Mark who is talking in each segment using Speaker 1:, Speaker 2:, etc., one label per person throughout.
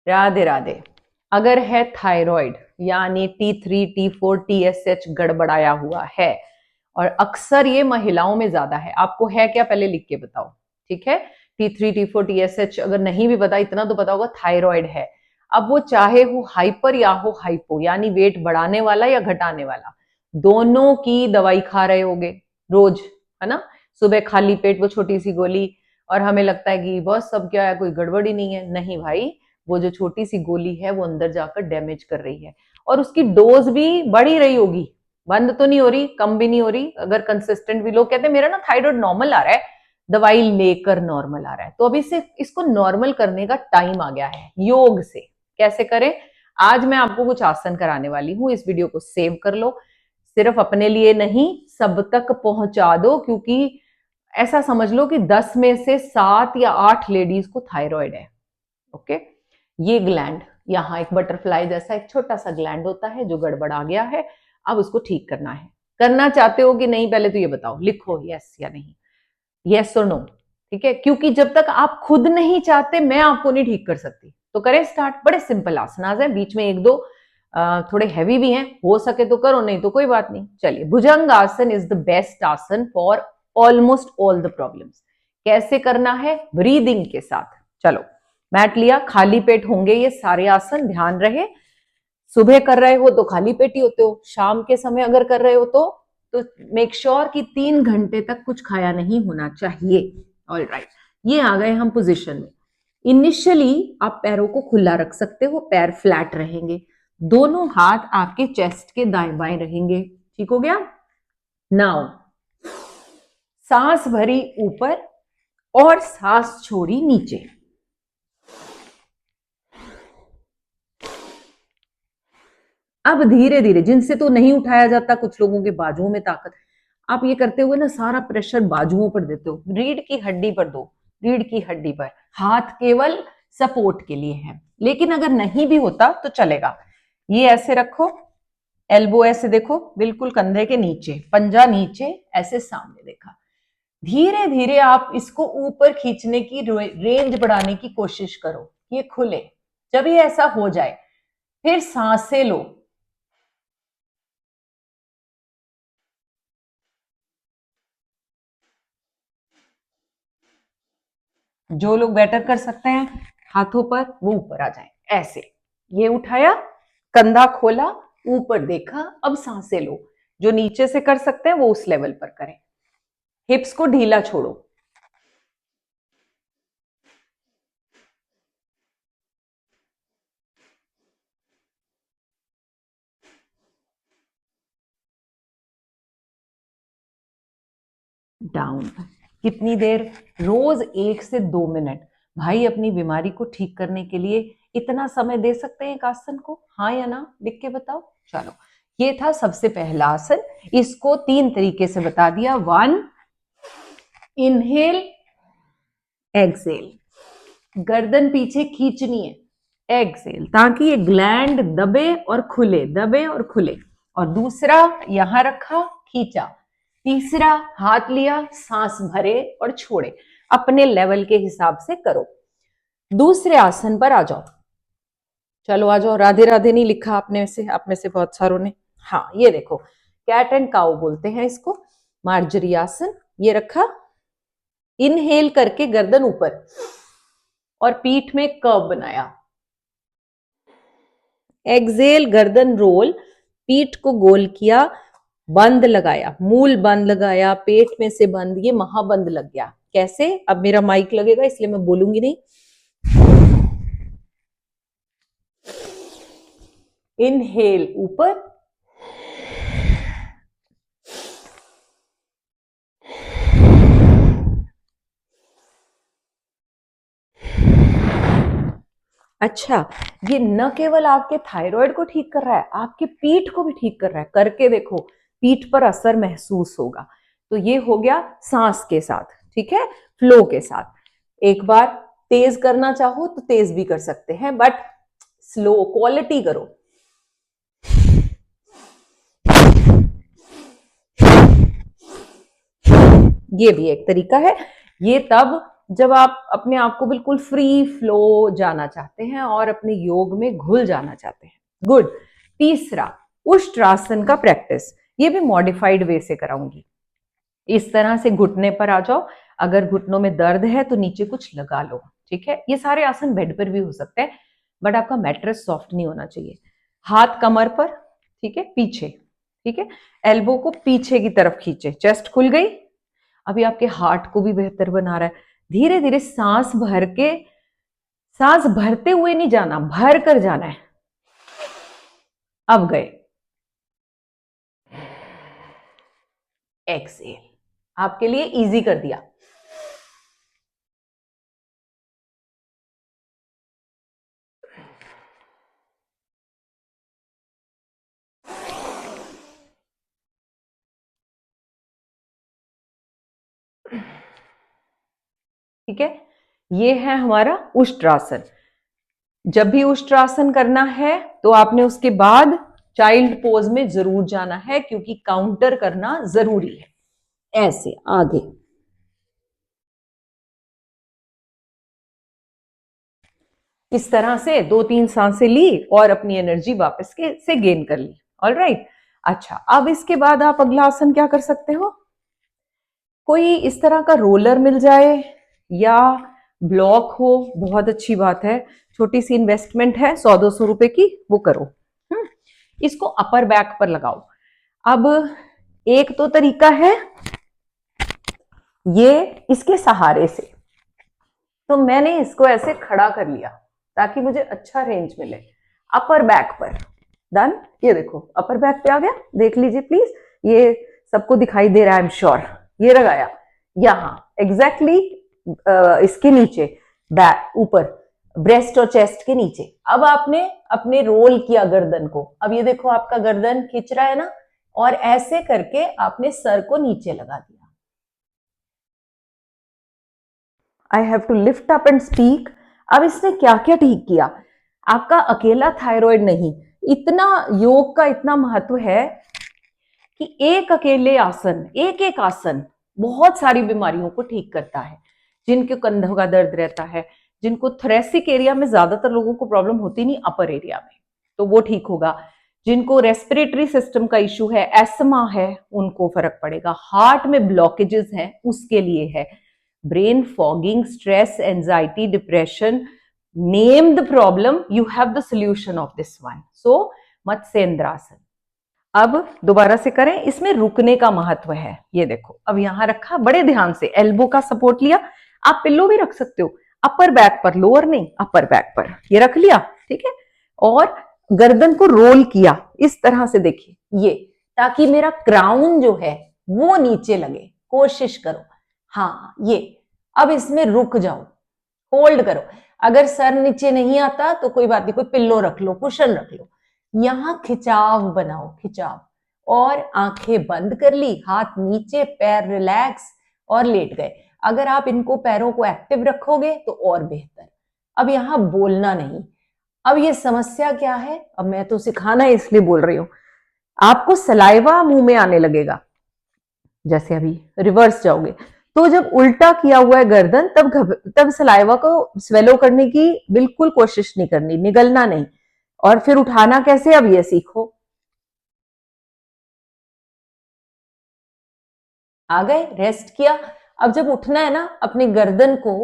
Speaker 1: राधे राधे। अगर है थायराइड यानी T3 T4 TSH गड़बड़ाया हुआ है, और अक्सर ये महिलाओं में ज्यादा है। आपको है क्या, पहले लिख के बताओ, ठीक है। T3 T4 TSH अगर नहीं भी पता, इतना तो पता होगा थायराइड है। अब वो चाहे हो हाइपर या हो हाइपो, यानी वेट बढ़ाने वाला या घटाने वाला, दोनों की दवाई खा रहे होगे रोज, है ना। सुबह खाली पेट वो छोटी सी गोली, और हमें लगता है कि बस सब क्या है, कोई गड़बड़ी नहीं है। नहीं भाई, वो जो छोटी सी गोली है वो अंदर जाकर डैमेज कर रही है, और उसकी डोज भी बढ़ ही रही होगी, बंद तो नहीं हो रही, कम भी नहीं हो रही। अगर कंसिस्टेंट भी, लोग कहते हैं मेरा ना थायराइड नॉर्मल आ रहा है, दवाई लेकर नॉर्मल आ रहा है, तो अभी से इसको नॉर्मल करने का टाइम आ गया है योग से। कैसे करें, आज मैं आपको कुछ आसन कराने वाली हूं, इस वीडियो को सेव कर लो। सिर्फ अपने लिए नहीं, सब तक पहुंचा दो, क्योंकि ऐसा समझ लो कि 10 में से 7 या 8 लेडीज को थायराइड है। ओके, ये ग्लैंड, यहाँ एक बटरफ्लाई जैसा एक छोटा सा ग्लैंड होता है जो गड़बड़ा गया है, अब उसको ठीक करना है। करना चाहते हो कि नहीं, पहले तो ये बताओ, लिखो यस या नहीं, यस और नो, ठीक है। क्योंकि जब तक आप खुद नहीं चाहते, मैं आपको नहीं ठीक कर सकती। तो करें स्टार्ट। बड़े सिंपल आसनाज है, बीच में एक दो थोड़े हैवी भी हैं, हो सके तो करो, नहीं तो कोई बात नहीं। चलिए, भुजंग आसन इज द बेस्ट आसन for almost all the problems. कैसे करना है, ब्रीदिंग के साथ। चलो, मैट लिया, खाली पेट होंगे ये सारे आसन, ध्यान रहे। सुबह कर रहे हो तो खाली पेट ही होते हो, शाम के समय अगर कर रहे हो तो मेक श्योर कि 3 घंटे तक कुछ खाया नहीं होना चाहिए। ऑलराइट, ये आ गए हम पोजीशन में। इनिशियली आप पैरों को खुला रख सकते हो, पैर फ्लैट रहेंगे, दोनों हाथ आपके चेस्ट के दाएं बाएं रहेंगे, ठीक हो गया। नाउ सांस भरी ऊपर और सांस छोड़ी नीचे। अब धीरे धीरे, जिनसे तो नहीं उठाया जाता, कुछ लोगों के बाजुओं में ताकत, आप ये करते हुए ना सारा प्रेशर बाजुओं पर देते हो, रीढ़ की हड्डी पर दो, रीढ़ की हड्डी पर। हाथ केवल सपोर्ट के लिए है, लेकिन अगर नहीं भी होता तो चलेगा। ये ऐसे रखो, एल्बो ऐसे देखो, बिल्कुल कंधे के नीचे, पंजा नीचे, ऐसे सामने देखा। धीरे धीरे आप इसको ऊपर खींचने की रेंज बढ़ाने की कोशिश करो, ये खुले। जब ये ऐसा हो जाए, फिर सांसें लो। जो लोग बेटर कर सकते हैं हाथों पर, वो ऊपर आ जाए, ऐसे। ये उठाया, कंधा खोला, ऊपर देखा, अब सांसें लो। जो नीचे से कर सकते हैं वो उस लेवल पर करें। हिप्स को ढीला छोड़ो। डाउन। कितनी देर, रोज 1 से 2 मिनट। भाई, अपनी बीमारी को ठीक करने के लिए इतना समय दे सकते हैं एक आसन को, हाँ या ना, लिख के बताओ। चलो, ये था सबसे पहला आसन। इसको 3 तरीके से बता दिया। 1, इनहेल, एक्सेल। गर्दन पीछे खींचनी है, एक्सेल, ताकि ये ग्लैंड दबे और खुले, दबे और खुले। और दूसरा, यहां रखा, खींचा। तीसरा, हाथ लिया, सांस भरे और छोड़े। अपने लेवल के हिसाब से करो। दूसरे आसन पर आ जाओ। चलो आ जाओ। राधे राधे नहीं लिखा आपने से, आप में से बहुत सारों ने। हाँ, ये देखो, कैट एंड काउ बोलते हैं इसको, मार्जरी आसन। ये रखा, इनहेल करके गर्दन ऊपर और पीठ में कर्व बनाया। एक्सेल, गर्दन रोल, पीठ को गोल किया, बंद लगाया, मूल बंद लगाया, पेट में से बंद, ये महाबंद लग गया। कैसे, अब मेरा माइक लगेगा इसलिए मैं बोलूंगी नहीं। इनहेल ऊपर, अच्छा, ये न केवल आपके थायराइड को ठीक कर रहा है, आपके पीठ को भी ठीक कर रहा है। करके देखो, पीठ पर असर महसूस होगा। तो ये हो गया सांस के साथ, ठीक है, फ्लो के साथ। एक बार तेज करना चाहो तो तेज भी कर सकते हैं, बट स्लो, क्वालिटी करो। ये भी एक तरीका है। ये तब जब आप अपने आप को बिल्कुल फ्री फ्लो जाना चाहते हैं और अपने योग में घुल जाना चाहते हैं। गुड। तीसरा, उष्ट्रासन का प्रैक्टिस, ये भी मॉडिफाइड वे से कराऊंगी। इस तरह से घुटने पर आ जाओ, अगर घुटनों में दर्द है तो नीचे कुछ लगा लो, ठीक है। ये सारे आसन बेड पर भी हो सकते हैं, बट आपका मैट्रेस सॉफ्ट नहीं होना चाहिए। हाथ कमर पर, ठीक है, पीछे, ठीक है। एल्बो को पीछे की तरफ खींचे, चेस्ट खुल गई। अभी आपके हार्ट को भी बेहतर बना रहा है। धीरे धीरे सांस भर के, सांस भरते हुए नहीं जाना, भर कर जाना है। अब गए, एक्सेल, आपके लिए इजी कर दिया। ठीक है, ये है हमारा उष्ट्रासन। जब भी उष्ट्रासन करना है तो आपने उसके बाद चाइल्ड पोज में जरूर जाना है, क्योंकि काउंटर करना जरूरी है। ऐसे आगे, इस तरह से 2-3 सांसें ली और अपनी एनर्जी वापस के से गेन कर ली। ऑलराइट। अच्छा, अब इसके बाद आप अगला आसन क्या कर सकते हो, कोई इस तरह का रोलर मिल जाए या ब्लॉक हो, बहुत अच्छी बात है। छोटी सी इन्वेस्टमेंट है, 100-200 रुपए की, वो करो। इसको अपर बैक पर लगाओ। अब एक तो तरीका है ये इसके सहारे से, तो मैंने इसको ऐसे खड़ा कर लिया ताकि मुझे अच्छा रेंज मिले। अपर बैक पर डन। ये देखो अपर बैक पे आ गया, देख लीजिए प्लीज, ये सबको दिखाई दे रहा है, आई एम श्योर। ये लगाया यहां एग्जैक्टली इसके नीचे, बैक ऊपर, ब्रेस्ट और चेस्ट के नीचे। अब आपने अपने रोल किया गर्दन को, अब ये देखो आपका गर्दन खिंच रहा है ना, और ऐसे करके आपने सर को नीचे लगा दिया। I have to lift up and speak. अब इसने क्या क्या ठीक किया, आपका अकेला थायराइड नहीं, इतना योग का इतना महत्व है कि एक अकेले आसन, एक एक आसन बहुत सारी बीमारियों को ठीक करता है। जिनके कंधों का दर्द रहता है, जिनको थोरेसिक एरिया में ज्यादातर लोगों को प्रॉब्लम होती नहीं, अपर एरिया में, तो वो ठीक होगा। जिनको रेस्पिरेटरी सिस्टम का इशू है, एस्थमा है, उनको फर्क पड़ेगा। हार्ट में ब्लॉकेजेस हैं, उसके लिए है। Brain fogging, stress, anxiety, depression, name the problem, you have the solution of this one. So matsyendrasana. अब दोबारा से करें, इसमें रुकने का महत्व है। ये देखो, अब यहां रखा, बड़े ध्यान से एल्बो का सपोर्ट लिया। आप पिल्लो भी रख सकते हो, अपर बैक पर, लोअर नहीं, अपर बैक पर ये रख लिया, ठीक है। और गर्दन को रोल किया इस तरह से, देखिए ये, ताकि मेरा क्राउन जो है वो नीचे लगे, कोशिश करो। हाँ, ये अब इसमें रुक जाओ, होल्ड करो। अगर सर नीचे नहीं आता तो कोई बात नहीं, कोई पिल्लो रख लो, कुशन रख लो। यहां खिंचाव बनाओ, खिंचाव, और आंखें बंद कर ली, हाथ नीचे, पैर रिलैक्स, और लेट गए। अगर आप इनको पैरों को एक्टिव रखोगे तो और बेहतर। अब यहां बोलना नहीं। अब ये समस्या क्या है, अब मैं तो सिखाना है इसलिए बोल रही हूं, आपको सलाइवा मुंह में आने लगेगा। जैसे अभी रिवर्स जाओगे तो जब उल्टा किया हुआ है गर्दन, तब सलाइवा को स्वेलो करने की बिल्कुल कोशिश नहीं करनी, निगलना नहीं। और फिर उठाना कैसे, अब ये सीखो। आ गए, रेस्ट किया। अब जब उठना है ना, अपनी गर्दन को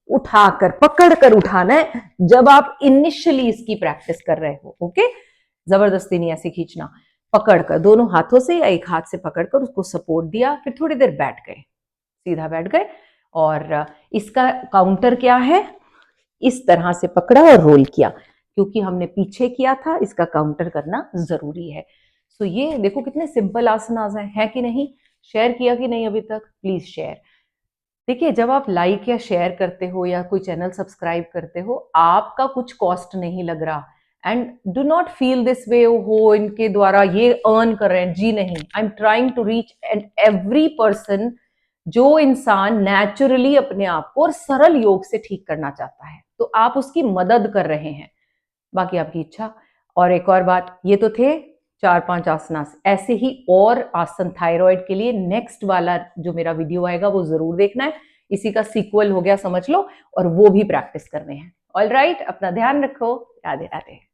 Speaker 1: उठाकर, पकड़कर उठाना है, जब आप इनिशियली इसकी प्रैक्टिस कर रहे हो। ओके, जबरदस्ती नहीं ऐसे खींचना, पकड़कर दोनों हाथों से या एक हाथ से पकड़कर उसको सपोर्ट दिया, फिर थोड़ी देर बैठ गए, सीधा बैठ गए। और इसका काउंटर क्या है, इस तरह से पकड़ा और रोल किया, क्योंकि हमने पीछे किया था, इसका काउंटर करना जरूरी है। सो ये देखो कितने सिंपल आसनास है कि नहीं। शेयर किया कि नहीं अभी तक, प्लीज शेयर। देखिए, जब आप लाइक या शेयर करते हो या कोई चैनल सब्सक्राइब करते हो, आपका कुछ कॉस्ट नहीं लग रहा। And do not feel this way, हो इनके द्वारा ये अर्न कर रहे हैं, जी नहीं। I am trying to reach and every person जो इंसान नेचुरली अपने आप को और सरल योग से ठीक करना चाहता है, तो आप उसकी मदद कर रहे हैं, बाकी आपकी इच्छा। और एक और बात, ये तो थे 4-5 आसनास, ऐसे ही और आसन थायराइड के लिए नेक्स्ट वाला जो मेरा वीडियो आएगा वो जरूर देखना है। इसी का सीक्वल हो गया समझ लो, और वो भी प्रैक्टिस करने हैं। ऑल राइट, अपना ध्यान रखो। राधे राधे।